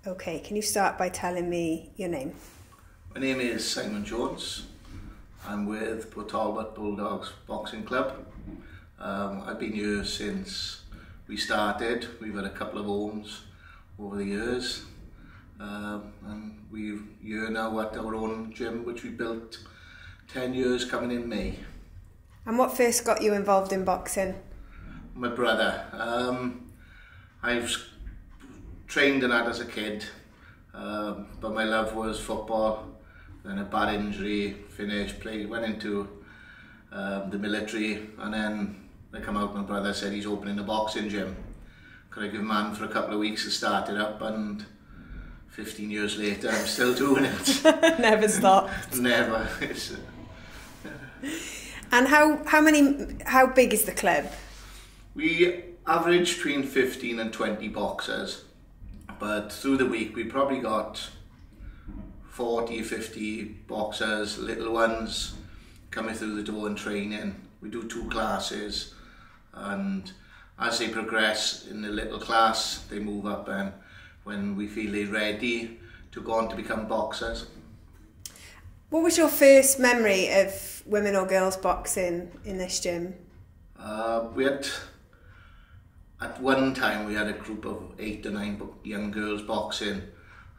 Okay, can you start by telling me your name? My name is Simon Jones. I'm with Port Talbot Bulldogs Boxing Club. I've been here since we started. We've had a couple of homes over the years. And we're here now at our own gym, which we built 10 years coming in May. And what first got you involved in boxing? My brother. I've trained in that as a kid, but my love was football. Then a bad injury, finished, went into the military, and then I come out, my brother said he's opening a boxing gym. Could I give man for a couple of weeks to start it up, and 15 years later I'm still doing it. Never stopped. Never. And how big is the club? We average between 15 and 20 boxers, but through the week we probably got 40, 50 boxers, little ones coming through the door and training. We do 2 classes, and as they progress in the little class, they move up, and when we feel they're ready to go on to become boxers. What was your first memory of women or girls boxing in this gym? At one time we had a group of 8 or 9 young girls boxing,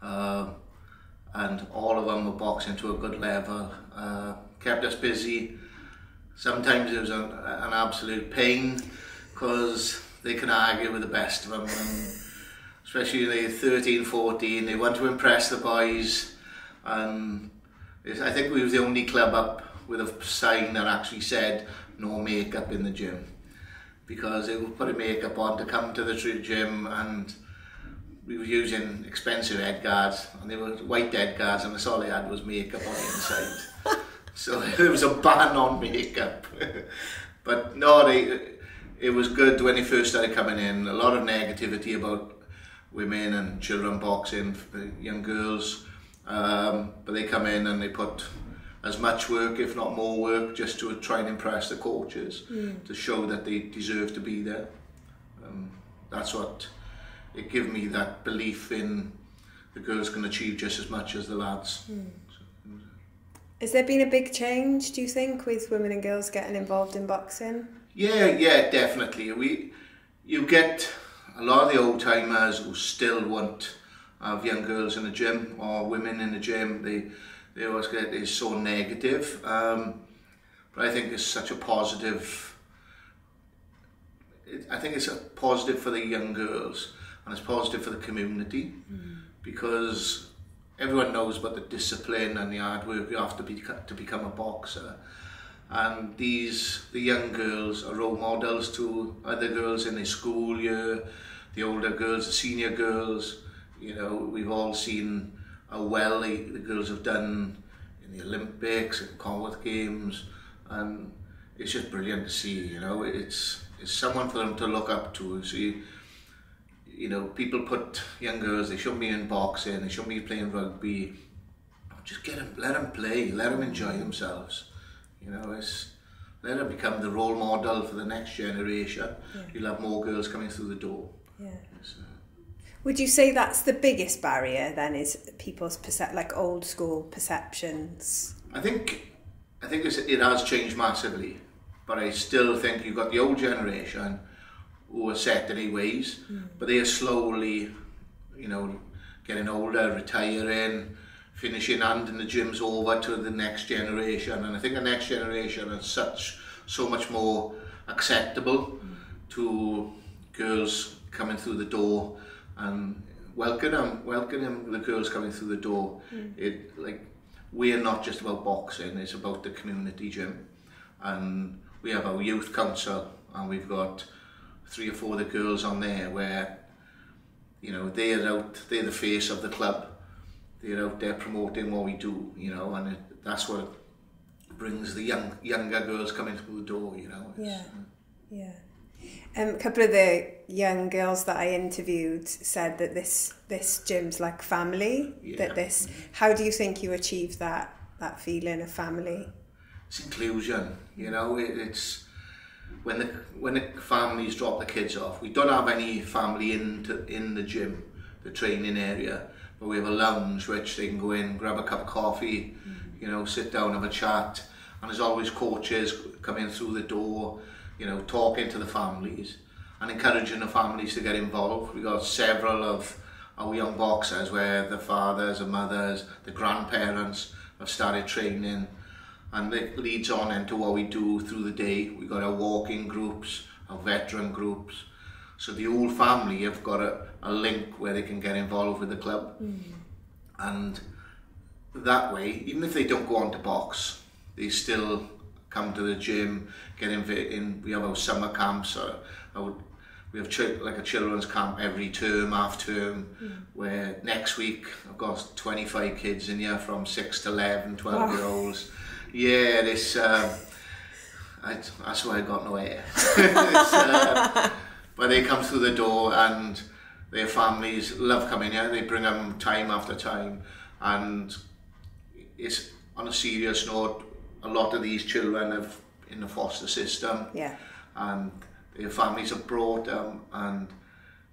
and all of them were boxing to a good level. Kept us busy. Sometimes it was an absolute pain because they can argue with the best of them, and especially they're 13, 14, they want to impress the boys, and I think we were the only club up with a sign that actually said no makeup in the gym, because they would put a makeup on to come to the gym, and we were using expensive head guards, and they were white head guards, and that's all they had was makeup on the inside. So there was a ban on makeup. But no, it was good when they first started coming in. A lot of negativity about women and children boxing, young girls, but they come in and they put as much work, if not more work, just to try and impress the coaches, to show that they deserve to be there. That's what it gave me, that belief in the girls can achieve just as much as the lads. Has there been a big change, do you think, with women and girls getting involved in boxing? Yeah, definitely. You get a lot of the old timers who still want to have young girls in the gym or women in the gym. They always get it's so negative, but I think it's such a positive. I think it's a positive for the young girls, and it's positive for the community, because everyone knows about the discipline and the hard work you have to become a boxer, and the young girls are role models to other girls in their school year, the older girls, the senior girls. You know, we've all seen how well the girls have done in the Olympics and Commonwealth Games, and it's just brilliant to see. You know, it's someone for them to look up to. See, you know, people put young girls, they shouldn't be in boxing, they shouldn't be playing rugby. Just let them play, let them enjoy themselves. You know, let them become the role model for the next generation. Yeah. You'll have more girls coming through the door. Yeah. So. Would you say that's the biggest barrier then, is people's like old school perceptions? I think it has changed massively, but I still think you've got the old generation who are set in their ways, but they are slowly, you know, getting older, retiring, finishing, handing the gyms over to the next generation. And I think the next generation is so much more acceptable to girls coming through the door, and welcome the girls coming through the door. We're not just about boxing, it's about the community gym, and we have our youth council, and we've got 3 or 4 of the girls on there where, you know, they're the face of the club. They're out there promoting what we do, you know, and that's what brings the younger girls coming through the door, you know. Yeah. A couple of the young girls that I interviewed said that this gym's like family. Yeah. How do you think you achieve that feeling of family? It's inclusion, you know. It's when the families drop the kids off. We don't have any family in the gym. the training area, but we have a lounge which they can go in, grab a cup of coffee, you know, sit down, have a chat, and there's always coaches coming through the door, you know, talking to the families and encouraging the families to get involved. We've got several of our young boxers where the fathers and mothers, the grandparents have started training, and it leads on into what we do through the day. We've got our walking groups, our veteran groups, so the whole family have got a link where they can get involved with the club. And that way, even if they don't go on to box, they still come to the gym, get in. We have our summer camps, we have like a children's camp every term, half term, where next week I've got 25 kids in here from 6 to 11, 12-year-olds. Yeah, this, that's why I got no hair. But they come through the door and their families love coming here. They bring them time after time, and it's on a serious note. A lot of these children have in the foster system, and their families have brought them, and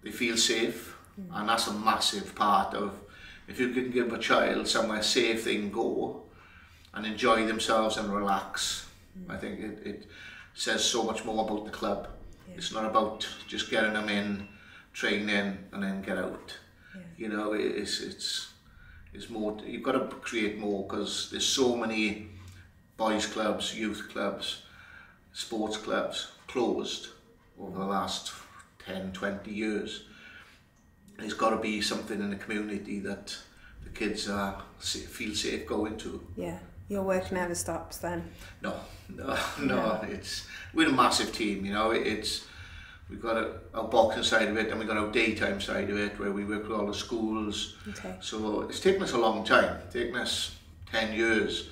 they feel safe, and that's a massive part of, if you can give a child somewhere safe they can go and enjoy themselves and relax. I think it says so much more about the club. It's not about just getting them in, training, and then get out. You know, it's more. You've got to create more, because there's so many boys clubs, youth clubs, sports clubs closed over the last 10, 20 years. There's got to be something in the community that the kids feel safe going to. Yeah. Your work never stops then? No. We're a massive team, you know. We've got our boxing side of it, and we've got our daytime side of it, where we work with all the schools. So it's taken us a long time. It's taken us 10 years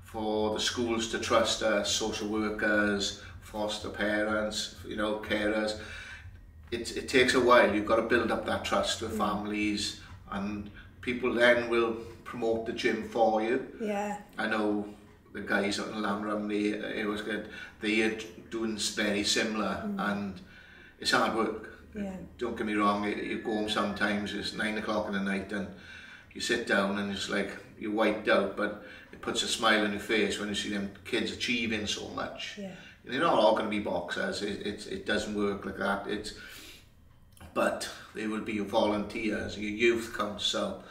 for the schools to trust us, social workers, foster parents, you know, carers. It takes a while. You've got to build up that trust with families, and people then will promote the gym for you. I know the guys out in Llanram, they're doing very similar, and it's hard work. Don't get me wrong, you go home sometimes, it's 9 o'clock in the night, and you sit down and it's like you're wiped out, but it puts a smile on your face when you see them kids achieving so much. They're not all going to be boxers, it doesn't work like that. But they will be your volunteers, your youth council,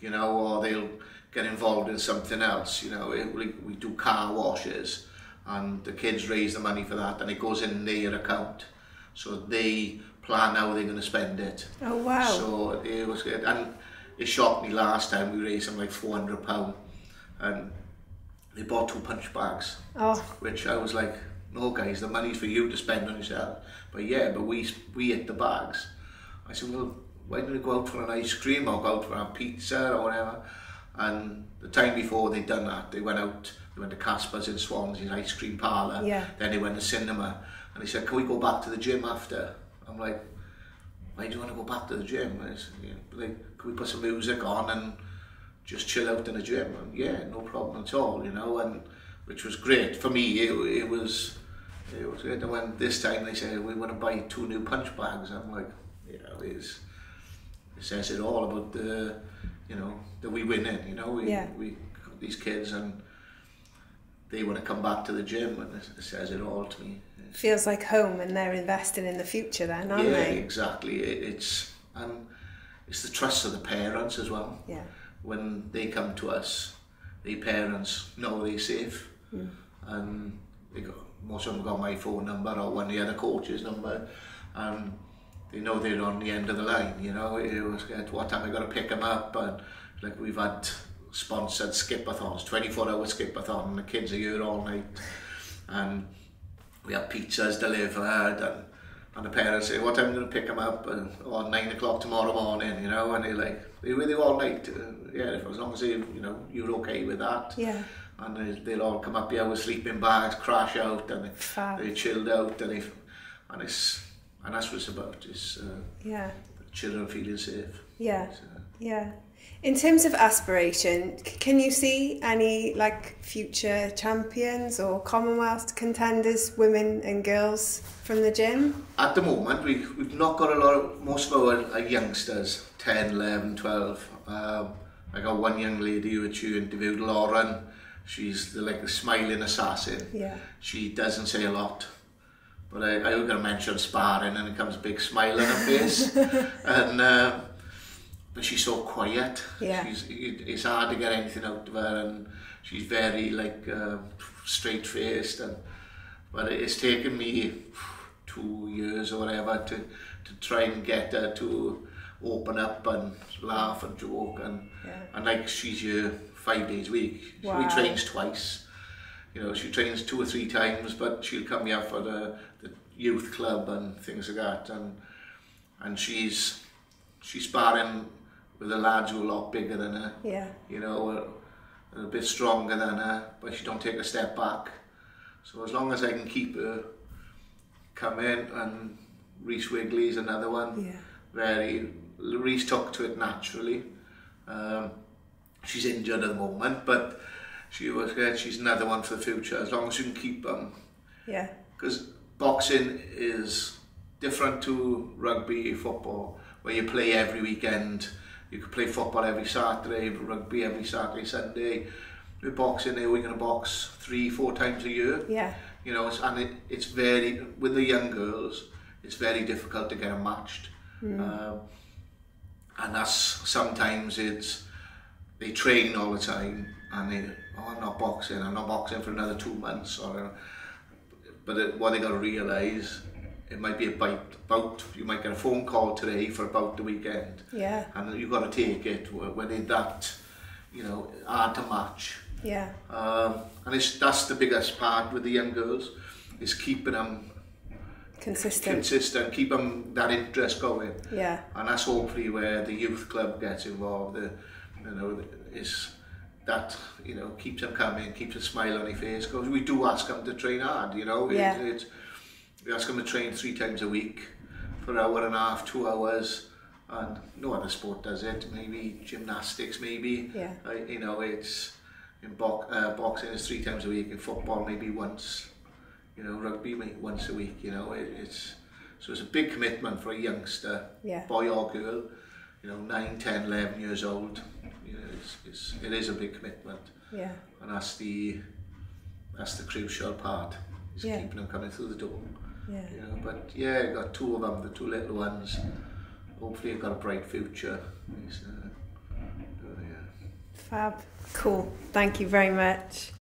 you know, or they'll get involved in something else. You know, we do car washes, and the kids raise the money for that, and it goes in their account, so they plan how they're going to spend it. Oh wow! So it was good, and it shocked me last time we raised them like £400, and they bought 2 punch bags, which I was like, no guys, the money's for you to spend on yourself. But we hit the bags. I said, well, why don't we go out for an ice cream or go out for a pizza or whatever? And the time before they'd done that, they went to Casper's in Swansea, ice cream parlour. Then they went to cinema, and he said, can we go back to the gym after? I'm like, why do you want to go back to the gym? I said, like, can we put some music on and just chill out in the gym? And yeah, no problem at all, you know, and which was great. For me, it was good. And when this time they said, we want to buy 2 new punch bags, I'm like, you know, it says it all about the, you know, that we win in, you know, we got these kids and they want to come back to the gym, and it says it all to me. Feels like home, and they're investing in the future then, aren't they? Yeah, exactly. It's the trust of the parents as well. When they come to us, the parents know they're safe, and most of them got my phone number or one of the other coach's number, and they know they're on the end of the line, you know. It was at what time I got to pick them up, and like we've had sponsored skip-a-thons, 24-hour skip-a-thon, and the kids are here all night, and we have pizzas delivered, and the parents say, what time are you going to pick them up? And, 9 o'clock tomorrow morning, you know, and they're with you all night, as long as you're okay with that. And they'll all come up here with sleeping bags, crash out, and they're chilled out, and that's what it's about, is children feeling safe. In terms of aspiration, can you see any like future champions or Commonwealth contenders, women and girls from the gym? At the moment, we've not got a lot of, most of our youngsters 10, 11, 12. I got one young lady which you interviewed, Lauren. She's like the smiling assassin. Yeah. She doesn't say a lot, but I was going to mention sparring and it comes a big smile on her face. And but she's so quiet. Yeah. It's hard to get anything out of her, and she's very like straight faced. But it's taken me 2 years or whatever to try and get her to open up and laugh and joke, and like she's here 5 days a week. Wow. She trains twice. You know, she trains 2 or 3 times, but she'll come here for the youth club and things like that, and she's sparring with the lads who are a lot bigger than her. Yeah. You know, a bit stronger than her, but she don't take a step back. So as long as I can keep her coming, and Reese Wigley's another one. Yeah. Reese took to it naturally. She's injured at the moment, but she's another one for the future, as long as you can keep them. Yeah. Because boxing is different to rugby, football, where you play every weekend. You could play football every Saturday, rugby every Saturday, Sunday. With boxing, we're going to box 3-4 times a year. Yeah. You know, it's very, with the young girls, it's very difficult to get them matched. And that's sometimes they train all the time, and I'm not boxing for another 2 months. But what they got to realise, it might be about, you might get a phone call today for about the weekend. Yeah. And you've got to take it when they're that, you know, hard to match. Yeah. And that's the biggest part with the young girls, is keeping them consistent, keep them that interest going. Yeah. And that's hopefully where the youth club gets involved. You know, is that, you know, keeps them coming, keeps a smile on their face, because we do ask them to train hard. You know, we ask them to train 3 times a week for an hour and a half, 2 hours, and no other sport does it. Maybe gymnastics, maybe. Yeah. You know, it's in boxing is 3 times a week. In football, maybe once. You know, rugby maybe once a week. You know, so it's a big commitment for a youngster, boy or girl. You know, 9, 10, 11 years old. You know, it is a big commitment. Yeah. And that's the crucial part. Is keeping them coming through the door. Yeah. You know, but I got 2 of them, the 2 little ones. Hopefully, I've got a bright future. Fab. Cool. Thank you very much.